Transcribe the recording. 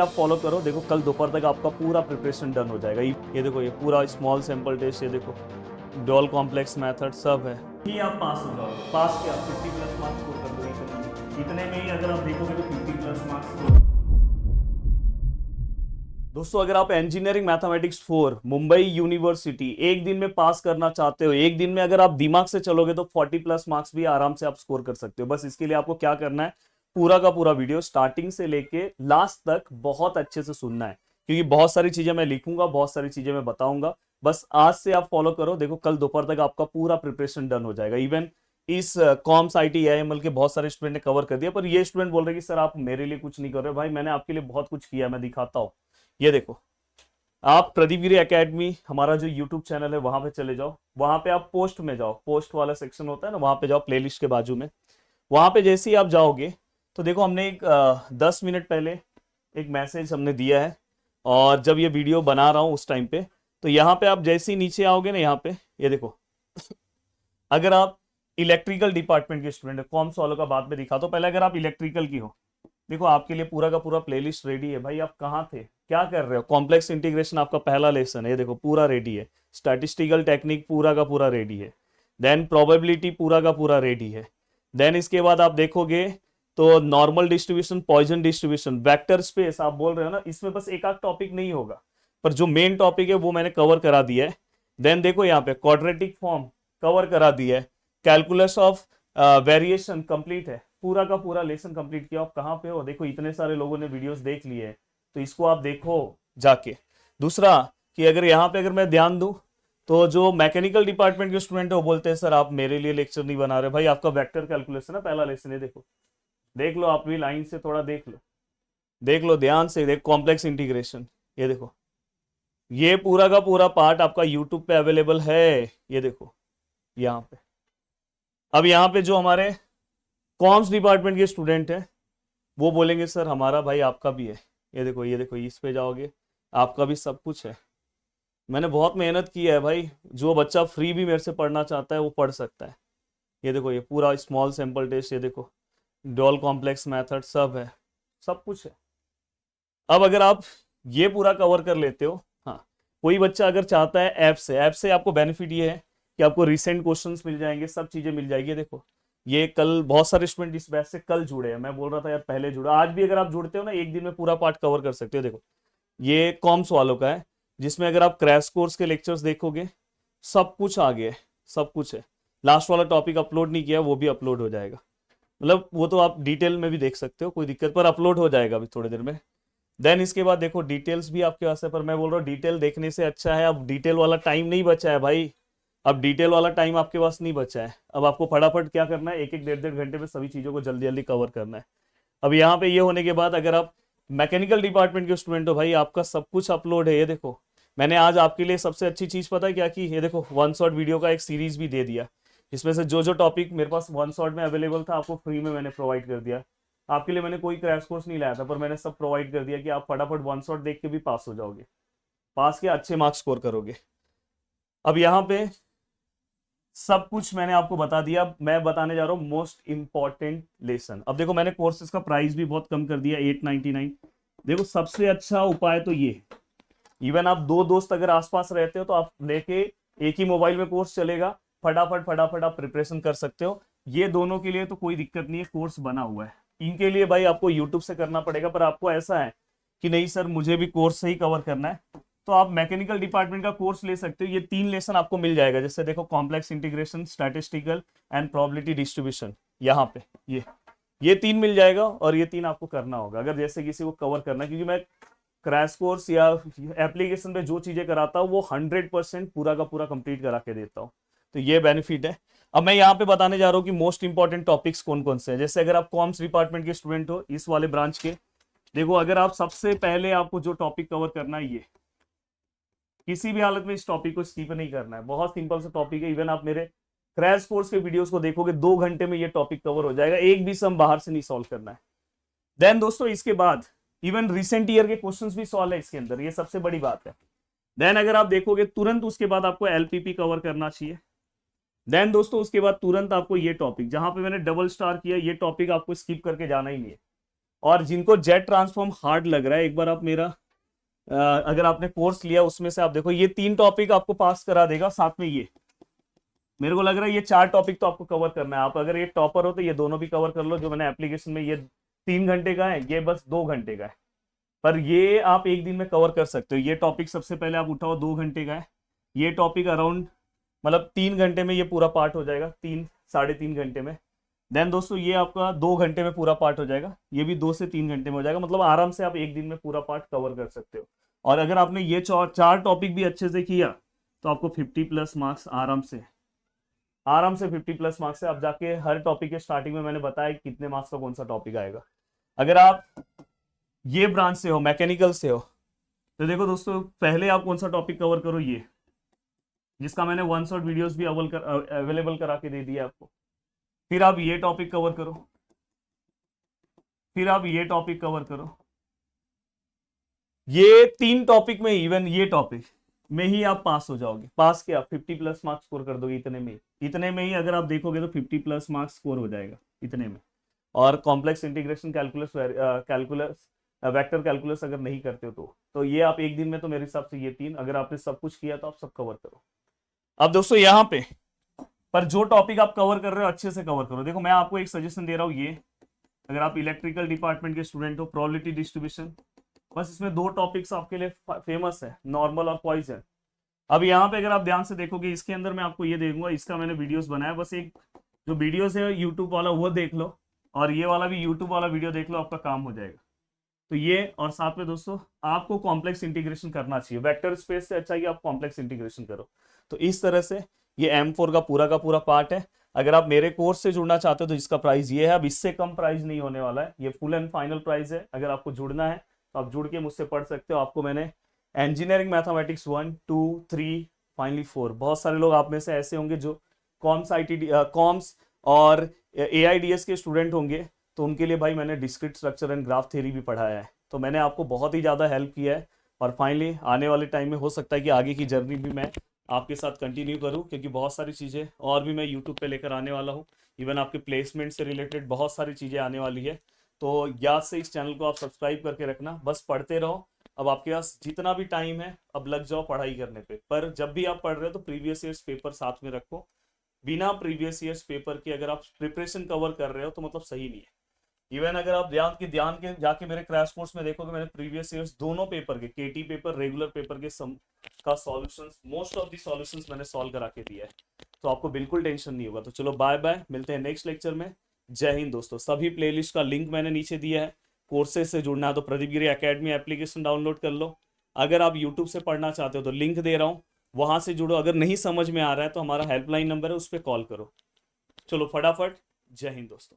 आप फॉलो करो, देखो कल दोपहर तक आपका पूरा प्रिपरेशन डन हो जाएगा। ये देखो, ये पूरा स्मॉल सैंपल टेस्ट, ये देखो डॉल कॉम्प्लेक्स मेथड सब है, ये आप पास हो जाओगे। पास के आप 50 प्लस मार्क्स स्कोर कर दोगे। इतने में ही अगर आप देखोगे तो 50 प्लस मार्क्स। दोस्तों अगर आप इंजीनियरिंग मैथमेटिक्स 4 मुंबई यूनिवर्सिटी एक दिन में पास करना चाहते हो, एक दिन में अगर आप दिमाग से चलोगे तो 40 प्लस मार्क्स भी आराम से आप स्कोर कर सकते हो। बस इसके लिए आपको क्या करना है, पूरा का पूरा वीडियो स्टार्टिंग से लेके लास्ट तक बहुत अच्छे से सुनना है, क्योंकि बहुत सारी चीजें मैं लिखूंगा, बहुत सारी चीजें मैं बताऊंगा। बस आज से आप फॉलो करो, देखो कल दोपहर तक आपका पूरा प्रिपरेशन डन हो जाएगा। इवन इस कॉम्स आईटी एआईएमएल के बहुत सारे स्टूडेंट ने कवर कर दिया, पर ये स्टूडेंट बोल रहे कि सर आप मेरे लिए कुछ नहीं कर रहे। भाई मैंने आपके लिए बहुत कुछ किया, मैं दिखाता हूँ। ये देखो, आप प्रदीप गिरी एकेडमी हमारा जो यूट्यूब चैनल है वहां पे चले जाओ, वहां पे आप पोस्ट में जाओ, पोस्ट वाला सेक्शन होता है ना, वहां पे जाओ प्लेलिस्ट के बाजू में। वहां पे जैसे ही आप जाओगे तो देखो हमने एक 10 मिनट पहले एक मैसेज हमने दिया है, और जब ये वीडियो बना रहा हूँ उस टाइम पे, तो यहाँ पे आप जैसे ही नीचे आओगे ना, यहाँ पे ये देखो अगर आप इलेक्ट्रिकल डिपार्टमेंट के स्टूडेंट है, कॉम्स वालों का बाद में दिखा दो, पहले अगर आप इलेक्ट्रिकल की हो, देखो आपके लिए पूरा का पूरा प्लेलिस्ट रेडी है। भाई आप कहाँ थे, क्या कर रहे हो? कॉम्प्लेक्स इंटीग्रेशन आपका पहला लेसन है, ये देखो पूरा रेडी है। स्टैटिस्टिकल टेक्निक पूरा का पूरा रेडी है। देन प्रोबेबिलिटी पूरा का पूरा रेडी है। देन इसके बाद आप देखोगे तो normal distribution, Poisson distribution, vector space आप बोल रहे हो ना, इसमें बस एक आध टॉपिक नहीं होगा, पर जो मेन टॉपिक है वो मैंने कवर करा दिया है। देन देखो यहाँ पे क्वाड्रेटिक फॉर्म कवर करा दिया है। कैलकुलस ऑफ वेरिएशन कंप्लीट है, पूरा का पूरा लेसन कंप्लीट किया। आप कहाँ पे हो, देखो इतने सारे लोगों ने वीडियोस देख लिए है, तो इसको आप देखो जाके। दूसरा कि अगर यहाँ पे अगर मैं ध्यान दूं तो जो मैकेनिकल डिपार्टमेंट के स्टूडेंट है वो बोलते हैं सर आप मेरे लिए लेक्चर नहीं बना रहे। भाई आपका वेक्टर कैलकुलस है ना, पहला लेसन है, देखो देख लो, आप भी लाइन से थोड़ा देख लो, देख लो ध्यान से, देख कॉम्प्लेक्स इंटीग्रेशन, ये देखो ये पूरा का पूरा पार्ट आपका यूट्यूब पे अवेलेबल है। ये देखो यहाँ पे, अब यहाँ पे जो हमारे कॉम्स डिपार्टमेंट के स्टूडेंट हैं वो बोलेंगे सर हमारा, भाई आपका भी है। ये देखो, ये देखो, इस पे जाओगे आपका भी सब कुछ है। मैंने बहुत मेहनत की है भाई, जो बच्चा फ्री भी मेरे से पढ़ना चाहता है वो पढ़ सकता है। ये देखो, ये पूरा स्मॉल सैंपल टेस्ट, ये देखो डॉल कॉम्प्लेक्स मेथड सब है, सब कुछ है। अब अगर आप ये पूरा कवर कर लेते हो, हाँ, कोई बच्चा अगर चाहता है ऐप से आपको बेनिफिट ये है कि आपको रिसेंट क्वेश्चंस मिल जाएंगे, सब चीजें मिल जाएगी। देखो ये कल बहुत सारे स्टूडेंट इस बैच से कल जुड़े हैं, मैं बोल रहा था यार पहले जुड़ा, आज भी अगर आप जुड़ते हो ना एक दिन में पूरा पार्ट कवर कर सकते हो। देखो ये कॉम्स वालों का है, जिसमें अगर आप क्रैश कोर्स के लेक्चर्स देखोगे सब कुछ आगे है, सब कुछ है। लास्ट वाला टॉपिक अपलोड नहीं किया, वो भी अपलोड हो जाएगा, मतलब वो तो आप डिटेल में भी देख सकते हो, कोई दिक्कत, पर अपलोड हो जाएगा अभी थोड़ी देर में। देन इसके बाद देखो डिटेल्स भी आपके पास है, पर मैं बोल रहा हूँ डिटेल देखने से अच्छा है, अब डिटेल वाला टाइम नहीं बचा है भाई, अब डिटेल वाला टाइम आपके पास नहीं बचा है। अब आपको फटाफट क्या करना है, एक एक डेढ़ डेढ़ घंटे में सभी चीज़ों को जल्दी जल्दी कवर करना है। अब यहाँ पे ये होने के बाद अगर आप मैकेनिकल डिपार्टमेंट के स्टूडेंट हो, भाई आपका सब कुछ अपलोड है। ये देखो मैंने आज आपके लिए सबसे अच्छी चीज़ पता है क्या की, ये देखो वन शॉट वीडियो का एक सीरीज भी दे दिया, जिसमें से जो जो टॉपिक मेरे पास वन शॉट में अवेलेबल था आपको फ्री में मैंने प्रोवाइड कर दिया। आपके लिए मैंने कोई क्रैश कोर्स नहीं लाया था, पर मैंने सब प्रोवाइड कर दिया कि आप फटाफट वन शॉट देख के भी पास हो जाओगे, पास के अच्छे मार्क्स स्कोर करोगे। अब यहाँ पे सब कुछ मैंने आपको बता दिया, मैं बताने जा रहा हूँ मोस्ट इंपॉर्टेंट लेसन। अब देखो मैंने कोर्सेज का प्राइस भी बहुत कम कर दिया, 899। देखो सबसे अच्छा उपाय तो ये, इवन आप दो दोस्त अगर आसपास रहते हो तो आप लेके एक ही मोबाइल में कोर्स चलेगा, फटाफट फटाफट आप प्रिपरेशन कर सकते हो। ये दोनों के लिए तो कोई दिक्कत नहीं है, कोर्स बना हुआ है। इनके लिए भाई आपको यूट्यूब से करना पड़ेगा, पर आपको ऐसा है कि नहीं सर मुझे भी कोर्स से ही कवर करना है, तो आप मैकेनिकल डिपार्टमेंट का कोर्स ले सकते हो। ये 3 लेसन आपको मिल जाएगा, जैसे देखो complex integration, statistical and probability distribution, यहाँ पे ये 3 मिल जाएगा, और ये 3 आपको करना होगा अगर जैसे किसी को कवर करना है, क्योंकि मैं क्रैश कोर्स या एप्लीकेशन पे जो चीजें कराता हूँ वो 100% पूरा का पूरा कंप्लीट करा के देता हूँ, तो ये बेनिफिट है। अब मैं यहाँ पे बताने जा रहा हूँ कि मोस्ट इंपॉर्टेंट टॉपिक्स कौन कौन से हैं। जैसे अगर आप कॉमर्स डिपार्टमेंट के स्टूडेंट हो इस वाले ब्रांच के, देखो अगर आप सबसे पहले आपको जो टॉपिक कवर करना है, ये किसी भी हालत में इस टॉपिक को स्किप नहीं करना है, बहुत सिंपल सा टॉपिक है। इवन आप मेरे क्रैश कोर्स के वीडियोस को देखोगे 2 घंटे में ये टॉपिक कवर हो जाएगा, एक भी सम बाहर से नहीं सॉल्व करना है। देन दोस्तों इसके बाद इवन रिसेंट ईयर के क्वेश्चंस भी सॉल्व है इसके अंदर, ये सबसे बड़ी बात है। देन अगर आप देखोगे तुरंत उसके बाद आपको एलपीपी कवर करना चाहिए। देन दोस्तों उसके बाद तुरंत आपको ये टॉपिक, जहां पे मैंने डबल स्टार किया, ये टॉपिक आपको स्किप करके जाना ही नहीं है। और जिनको जेट ट्रांसफॉर्म हार्ड लग रहा है, एक बार आप मेरा अगर आपने कोर्स लिया उसमें से आप देखो, ये 3 टॉपिक आपको पास करा देगा। साथ में ये मेरे को लग रहा है ये 4 टॉपिक तो आपको कवर करना है। आप अगर ये टॉपर हो तो ये दोनों भी कवर कर लो। जो मैंने एप्लीकेशन में, ये 3 घंटे का है, ये बस 2 घंटे का है, पर ये आप एक दिन में कवर कर सकते हो। ये टॉपिक सबसे पहले आप उठाओ, 2 घंटे का है। ये टॉपिक अराउंड मतलब 3 घंटे में ये पूरा पार्ट हो जाएगा, 3 साढ़े 3 घंटे में। देन दोस्तों ये आपका 2 घंटे में पूरा पार्ट हो जाएगा, ये भी 2 से 3 घंटे में हो जाएगा। मतलब आराम से आप एक दिन में पूरा पार्ट कवर कर सकते हो। और अगर आपने ये 4 टॉपिक भी अच्छे से किया तो आपको 50+ मार्क्स आराम से 50+ मार्क्स से आप जाके हर टॉपिक के स्टार्टिंग में मैंने बताया कि कितने मार्क्स का कौन सा टॉपिक आएगा। अगर आप ये ब्रांच से हो, मैकेनिकल से हो, तो देखो दोस्तों पहले आप कौन सा टॉपिक कवर करो, ये जिसका मैंने 1 शॉट वीडियोस भी अवेलेबल करा के दे दिया आपको। फिर आप ये टॉपिक कवर करो, फिर आप ये टॉपिक कवर करो। ये 3 टॉपिक में, इवन ये टॉपिक में ही आप पास हो जाओगे। पास क्या, 50+ मार्क्स स्कोर कर दोगे इतने में ही अगर आप देखोगे तो 50+ मार्क्स स्कोर हो जाएगा इतने में। और complex integration calculus vector calculus अगर नहीं करते हो तो ये आप एक दिन में, तो मेरे हिसाब से ये 3 अगर आपने सब कुछ किया तो आप सब कवर करो। अब दोस्तों यहाँ पे पर जो टॉपिक आप कवर कर रहे हो अच्छे से कवर करो। देखो मैं आपको एक सजेशन दे रहा हूँ, ये अगर आप इलेक्ट्रिकल डिपार्टमेंट के स्टूडेंट हो, प्रोबेबिलिटी डिस्ट्रीब्यूशन, बस इसमें 2 टॉपिक्स आपके लिए फेमस है, नॉर्मल और पॉइजन। अब यहाँ पे अगर आप ध्यान से देखोगे, इसके अंदर मैं आपको ये देखूंगा, इसका मैंने वीडियोस बनाया, बस एक जो वीडियोस है यूट्यूब वाला वो देख लो, और ये वाला भी यूट्यूब वाला वीडियो देख लो, आपका काम हो जाएगा। तो ये, और साथ में दोस्तों आपको कॉम्प्लेक्स इंटीग्रेशन करना चाहिए। वेक्टर स्पेस से अच्छा है कि आप कॉम्प्लेक्स इंटीग्रेशन करो। तो इस तरह से ये M4 का पूरा पार्ट है। अगर आप मेरे कोर्स से जुड़ना चाहते हो तो इसका प्राइस ये है, अब इससे कम प्राइस नहीं होने वाला है, ये फुल एंड फाइनल प्राइस है। अगर आपको जुड़ना है तो आप जुड़ के मुझसे पढ़ सकते हो। आपको मैंने इंजीनियरिंग मैथमेटिक्स 1, 2, 3, फाइनली 4, बहुत सारे लोग आप में से ऐसे होंगे जो कॉम्स और AIDS के स्टूडेंट होंगे, तो उनके लिए भाई मैंने discrete structure and graph theory भी पढ़ाया है। तो मैंने आपको बहुत ही ज़्यादा हेल्प किया है। और फाइनली आने वाले टाइम में हो सकता है कि आगे की जर्नी भी मैं आपके साथ कंटिन्यू करूं, क्योंकि बहुत सारी चीज़ें और भी मैं यूट्यूब पे लेकर आने वाला हूं। इवन आपके प्लेसमेंट से रिलेटेड बहुत सारी चीज़ें आने वाली है। तो याद से इस चैनल को आप सब्सक्राइब करके रखना, बस पढ़ते रहो। अब आपके पास जितना भी टाइम है अब लग जाओ पढ़ाई करने पे। पर जब भी आप पढ़ रहे हो तो प्रीवियस ईयर्स पेपर साथ में रखो। बिना प्रीवियस ईयर्स पेपर के अगर आप प्रिपरेशन कवर कर रहे हो तो मतलब सही नहीं है। इवन अगर आप ध्यान के जाके मेरे क्रैश कोर्स में देखोगे, मैंने प्रीवियस ईयर्स दोनों पेपर के, KT पेपर, रेगुलर पेपर के सम का solutions, most of the solutions मैंने सॉल्व करा के दिया है। तो आपको बिल्कुल टेंशन नहीं होगा। तो चलो बाय बाय, मिलते हैं नेक्स्ट लेक्चर में। जय हिंद दोस्तों। सभी प्लेलिस्ट का लिंक मैंने नीचे दिया है। कोर्सेज से जुड़ना है तो प्रदीप गिरी एकेडमी एप्लीकेशन डाउनलोड कर लो। अगर आप यूट्यूब से पढ़ना चाहते हो तो लिंक दे रहा हूँ, वहां से जुड़ो। अगर नहीं समझ में आ रहा है तो हमारा हेल्पलाइन नंबर है, उस पर कॉल करो। चलो फटाफट, जय हिंद दोस्तों।